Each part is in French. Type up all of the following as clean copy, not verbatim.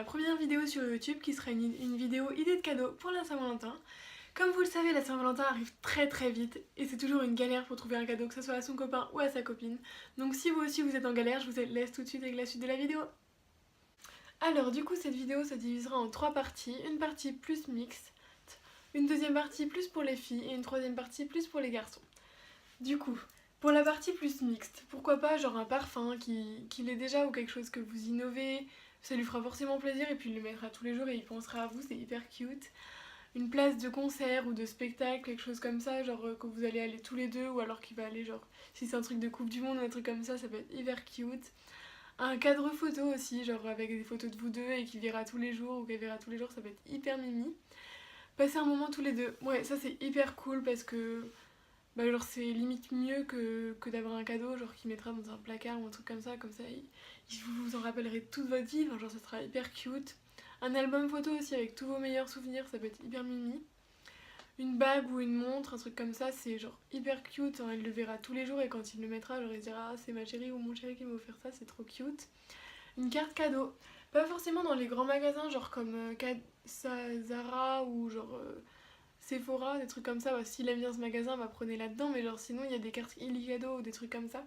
première vidéo sur YouTube qui sera une vidéo idée de cadeau pour la Saint-Valentin. Comme vous le savez, la Saint-Valentin arrive très vite et c'est toujours une galère pour trouver un cadeau, que ce soit à son copain ou à sa copine. Donc si vous aussi vous êtes en galère, je vous laisse tout de suite avec la suite de la vidéo. Alors du coup cette vidéo se divisera en 3 parties, une partie plus mixte, une deuxième partie plus pour les filles et une troisième partie plus pour les garçons. Du coup, pour la partie plus mixte, pourquoi pas genre un parfum qui l'est déjà ou quelque chose que vous innovez, ça lui fera forcément plaisir et puis il le mettra tous les jours et il pensera à vous, c'est hyper cute. Une place de concert ou de spectacle, quelque chose comme ça, genre que vous allez aller tous les deux ou alors qu'il va aller genre, si c'est un truc de coupe du monde ou un truc comme ça peut être hyper cute. Un cadre photo aussi, genre avec des photos de vous deux et qu'il verra tous les jours ou qu'elle verra tous les jours, ça peut être hyper mimi. Passer un moment tous les deux, ouais ça c'est hyper cool parce que bah genre c'est limite mieux que d'avoir un cadeau genre qu'il mettra dans un placard ou un truc comme ça vous vous en rappellerez toute votre vie, enfin, genre ça sera hyper cute. Un album photo aussi avec tous vos meilleurs souvenirs, ça peut être hyper mimi. Une bague ou une montre, un truc comme ça, c'est genre hyper cute, hein, il le verra tous les jours et quand il le mettra, genre il dira ah, c'est ma chérie ou mon chéri qui m'a offert ça, c'est trop cute. Une carte cadeau, pas forcément dans les grands magasins genre comme Zara ou genre Sephora, des trucs comme ça, bah, s'il aime bien ce magasin, bah, prenez là-dedans, mais genre sinon il y a des cartes Illigado ou des trucs comme ça.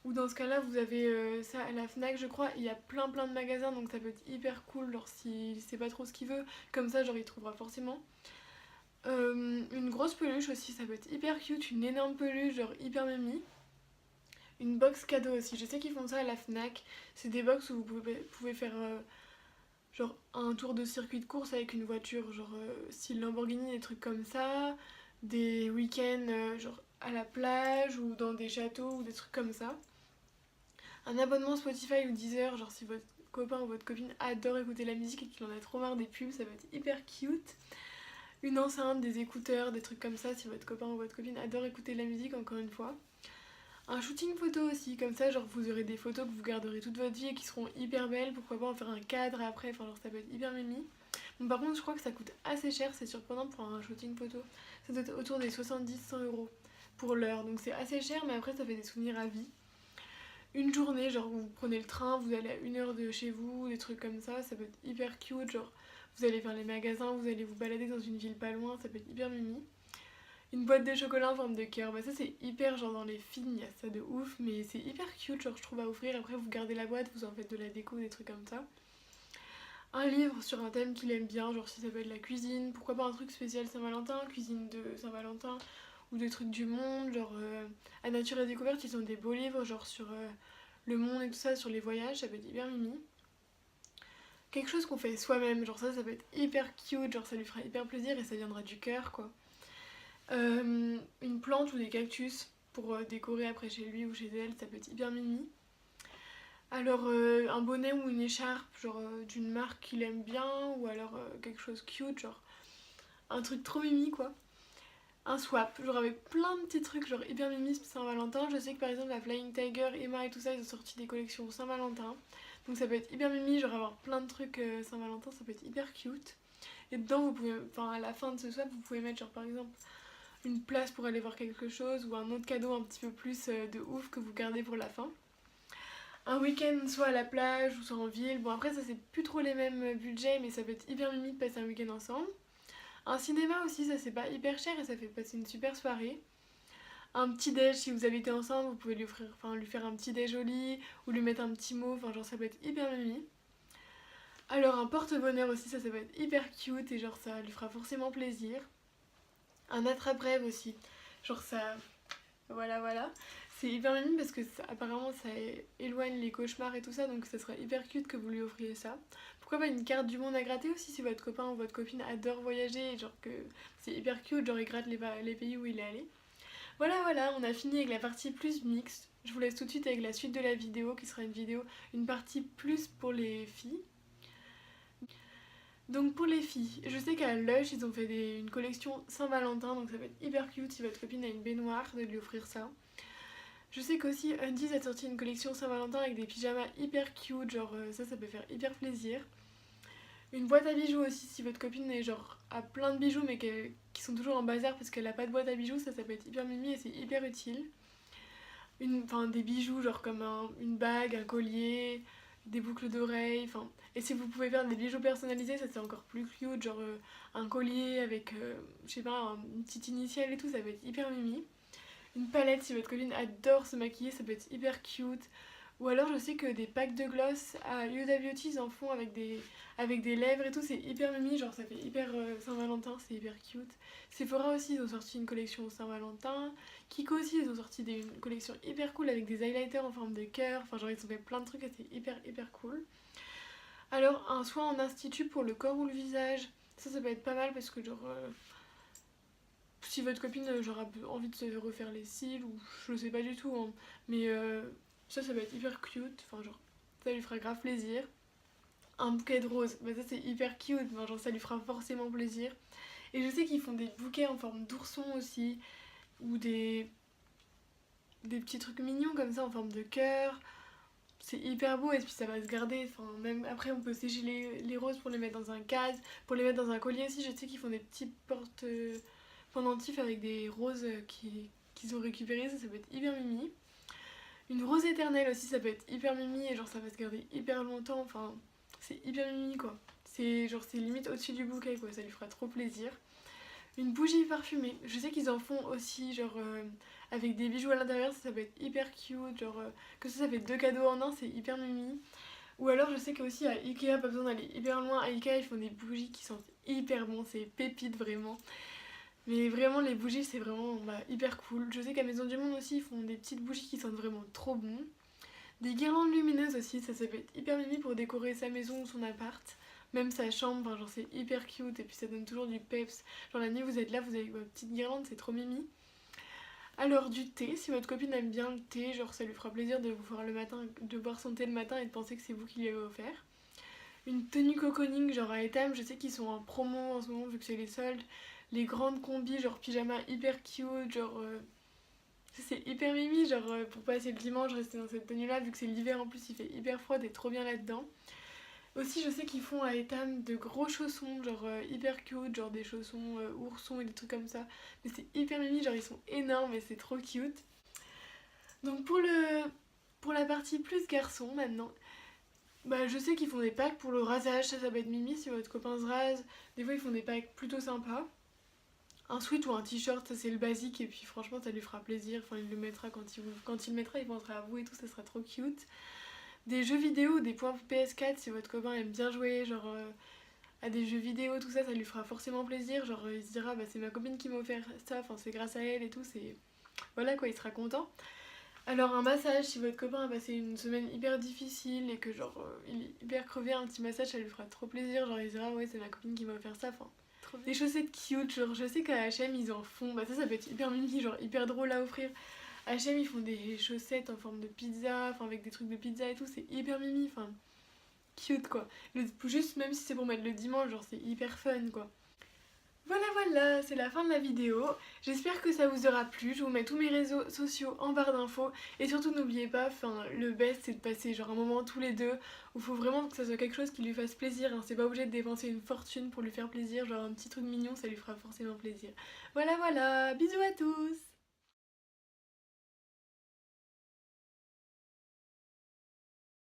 Ou dans ce cas-là, vous avez ça à la Fnac, je crois, il y a plein de magasins, donc ça peut être hyper cool, genre s'il sait pas trop ce qu'il veut, comme ça, genre il trouvera forcément. Une grosse peluche aussi, ça peut être hyper cute, une énorme peluche, genre hyper mimi. Une box cadeau aussi, je sais qu'ils font ça à la Fnac, c'est des box où vous pouvez faire genre un tour de circuit de course avec une voiture, genre style Lamborghini, des trucs comme ça, des week-ends genre à la plage ou dans des châteaux ou des trucs comme ça. Un abonnement Spotify ou Deezer, genre si votre copain ou votre copine adore écouter la musique et qu'il en a trop marre des pubs, ça va être hyper cute. Une enceinte, des écouteurs, des trucs comme ça si votre copain ou votre copine adore écouter la musique, encore une fois. Un shooting photo aussi, comme ça genre vous aurez des photos que vous garderez toute votre vie et qui seront hyper belles, pourquoi pas en faire un cadre après, enfin genre ça peut être hyper mimi. Bon par contre je crois que ça coûte assez cher, c'est surprenant pour un shooting photo, ça doit être autour des 70-100 € pour l'heure, donc c'est assez cher mais après ça fait des souvenirs à vie. Une journée, genre vous prenez le train, vous allez à 1 heure de chez vous, des trucs comme ça peut être hyper cute, genre vous allez faire les magasins, vous allez vous balader dans une ville pas loin, ça peut être hyper mimi. Une boîte de chocolat en forme de cœur, bah ça c'est hyper genre dans les films, il y a ça de ouf, mais c'est hyper cute genre je trouve à offrir, après vous gardez la boîte, vous en faites de la déco, des trucs comme ça. Un livre sur un thème qu'il aime bien, genre si ça peut être la cuisine, pourquoi pas un truc spécial Saint-Valentin, cuisine de Saint-Valentin, ou des trucs du monde, genre à Nature et Découverte ils ont des beaux livres genre sur le monde et tout ça, sur les voyages, ça peut être hyper mimi. Quelque chose qu'on fait soi-même, genre ça peut être hyper cute, genre ça lui fera hyper plaisir et ça viendra du cœur quoi. Une plante ou des cactus pour décorer après chez lui ou chez elle, ça peut être hyper mimi. Alors un bonnet ou une écharpe genre d'une marque qu'il aime bien ou alors quelque chose cute, genre un truc trop mimi quoi. Un swap, genre avec plein de petits trucs genre hyper mimi Saint-Valentin. Je sais que par exemple la Flying Tiger, Emma et tout ça ils ont sorti des collections Saint-Valentin. Donc ça peut être hyper mimi, genre avoir plein de trucs Saint-Valentin, ça peut être hyper cute. Et dedans vous pouvez, enfin à la fin de ce swap vous pouvez mettre genre par exemple une place pour aller voir quelque chose ou un autre cadeau un petit peu plus de ouf que vous gardez pour la fin. Un week-end soit à la plage ou soit en ville, bon après ça c'est plus trop les mêmes budgets mais ça peut être hyper mimi de passer un week-end ensemble. Un cinéma aussi, ça c'est pas hyper cher et ça fait passer une super soirée. Un petit déj, si vous habitez ensemble, vous pouvez lui faire un petit déj joli ou lui mettre un petit mot, enfin genre ça peut être hyper mimi. Alors un porte-bonheur aussi, ça va être hyper cute et genre ça lui fera forcément plaisir. Un attrape-rêve aussi, genre ça, voilà. C'est hyper mimi parce que apparemment ça éloigne les cauchemars et tout ça, donc ça serait hyper cute que vous lui offriez ça. Pourquoi pas une carte du monde à gratter aussi si votre copain ou votre copine adore voyager et genre que c'est hyper cute, genre il gratte les pays où il est allé. Voilà, on a fini avec la partie plus mixte. Je vous laisse tout de suite avec la suite de la vidéo qui sera une partie plus pour les filles. Donc pour les filles, je sais qu'à Lush ils ont fait une collection Saint-Valentin, donc ça va être hyper cute si votre copine a une baignoire de lui offrir ça. Je sais qu'aussi Undies a sorti une collection Saint-Valentin avec des pyjamas hyper cute, genre ça peut faire hyper plaisir. Une boîte à bijoux aussi si votre copine est genre a plein de bijoux mais qui sont toujours en bazar parce qu'elle a pas de boîte à bijoux, ça peut être hyper mimi et c'est hyper utile. Des bijoux genre comme une bague, un collier, des boucles d'oreilles, enfin. Et si vous pouvez faire des bijoux personnalisés, ça c'est encore plus cute, genre un collier avec, je sais pas, une petite initiale et tout, ça va être hyper mimi. Une palette, si votre copine adore se maquiller, ça peut être hyper cute. Ou alors je sais que des packs de gloss à Huda Beauty ils en font avec des lèvres et tout, c'est hyper mimi, genre ça fait hyper Saint-Valentin, c'est hyper cute. Sephora aussi ils ont sorti une collection Saint-Valentin. Kiko aussi ils ont sorti une collection hyper cool avec des highlighters en forme de cœur, enfin genre ils ont fait plein de trucs et c'est hyper cool. Alors un soin en institut pour le corps ou le visage, ça peut être pas mal parce que genre si votre copine genre, a envie de se refaire les cils ou je sais pas du tout hein, mais ça va être hyper cute, enfin genre ça lui fera grave plaisir. Un bouquet de roses, bah ça c'est hyper cute, enfin, genre ça lui fera forcément plaisir. Et je sais qu'ils font des bouquets en forme d'ourson aussi, ou des petits trucs mignons comme ça en forme de cœur. C'est hyper beau et puis ça va se garder, enfin même après on peut sécher les roses pour les mettre dans un cadre, pour les mettre dans un collier aussi. Je sais qu'ils font des petits porte pendentifs avec des roses qu'ils ont récupérées, ça peut être hyper mimi. Une rose éternelle aussi, ça peut être hyper mimi et genre ça va se garder hyper longtemps, enfin c'est hyper mimi quoi. C'est genre c'est limite au-dessus du bouquet quoi, ça lui fera trop plaisir. Une bougie parfumée, je sais qu'ils en font aussi genre avec des bijoux à l'intérieur, ça peut être hyper cute, genre que ça fait 2 cadeaux en un, c'est hyper mimi. Ou alors je sais qu'aussi à Ikea, pas besoin d'aller hyper loin, à Ikea ils font des bougies qui sentent hyper bon, c'est pépite vraiment. Mais vraiment les bougies c'est vraiment hyper cool. Je sais qu'à Maison du Monde aussi ils font des petites bougies qui sentent vraiment trop bon. Des guirlandes lumineuses aussi, ça peut être hyper mimi pour décorer sa maison ou son appart. Même sa chambre, enfin, genre c'est hyper cute et puis ça donne toujours du peps. Genre la nuit vous êtes là, vous avez votre petite guirlande, c'est trop mimi. Alors du thé, si votre copine aime bien le thé, genre ça lui fera plaisir de vous voir le matin, de boire son thé le matin et de penser que c'est vous qui lui avez offert. Une tenue cocooning genre à Etam, je sais qu'ils sont en promo en ce moment vu que c'est les soldes. Les grandes combis genre pyjama hyper cute, genre c'est hyper mimi, genre pour passer le dimanche rester dans cette tenue là vu que c'est l'hiver en plus il fait hyper froid, t'es trop bien là-dedans. Aussi je sais qu'ils font à Etam de gros chaussons genre hyper cute, genre des chaussons oursons et des trucs comme ça. Mais c'est hyper mimi, genre ils sont énormes et c'est trop cute. Donc pour la partie plus garçon maintenant, bah je sais qu'ils font des packs pour le rasage, ça va être mimi si votre copain se rase. Des fois ils font des packs plutôt sympas. Un sweat ou un t-shirt, ça c'est le basique et puis franchement ça lui fera plaisir. Enfin il le mettra quand il le mettra, il pensera à vous et tout, ça sera trop cute. Des jeux vidéo, des points PS4 si votre copain aime bien jouer, genre à des jeux vidéo, tout ça, ça lui fera forcément plaisir. Genre il se dira bah c'est ma copine qui m'a offert ça, enfin c'est grâce à elle et tout, c'est... Voilà quoi, il sera content. Alors un massage, si votre copain a passé une semaine hyper difficile et que genre il est hyper crevé, un petit massage ça lui fera trop plaisir. Genre il se dira ouais c'est ma copine qui m'a offert ça, enfin... Des chaussettes cute, genre je sais qu'à H&M ils en font, bah ça peut être hyper mimi, genre hyper drôle à offrir. H&M ils font des chaussettes en forme de pizza, enfin avec des trucs de pizza et tout, c'est hyper mimi, enfin cute quoi. Juste même si c'est pour mettre le dimanche, genre c'est hyper fun quoi. Voilà, c'est la fin de la vidéo. J'espère que ça vous aura plu. Je vous mets tous mes réseaux sociaux en barre d'infos. Et surtout n'oubliez pas, le best c'est de passer genre un moment tous les deux où il faut vraiment que ça soit quelque chose qui lui fasse plaisir. Hein. C'est pas obligé de dépenser une fortune pour lui faire plaisir. Genre un petit truc mignon, ça lui fera forcément plaisir. Voilà, bisous à tous!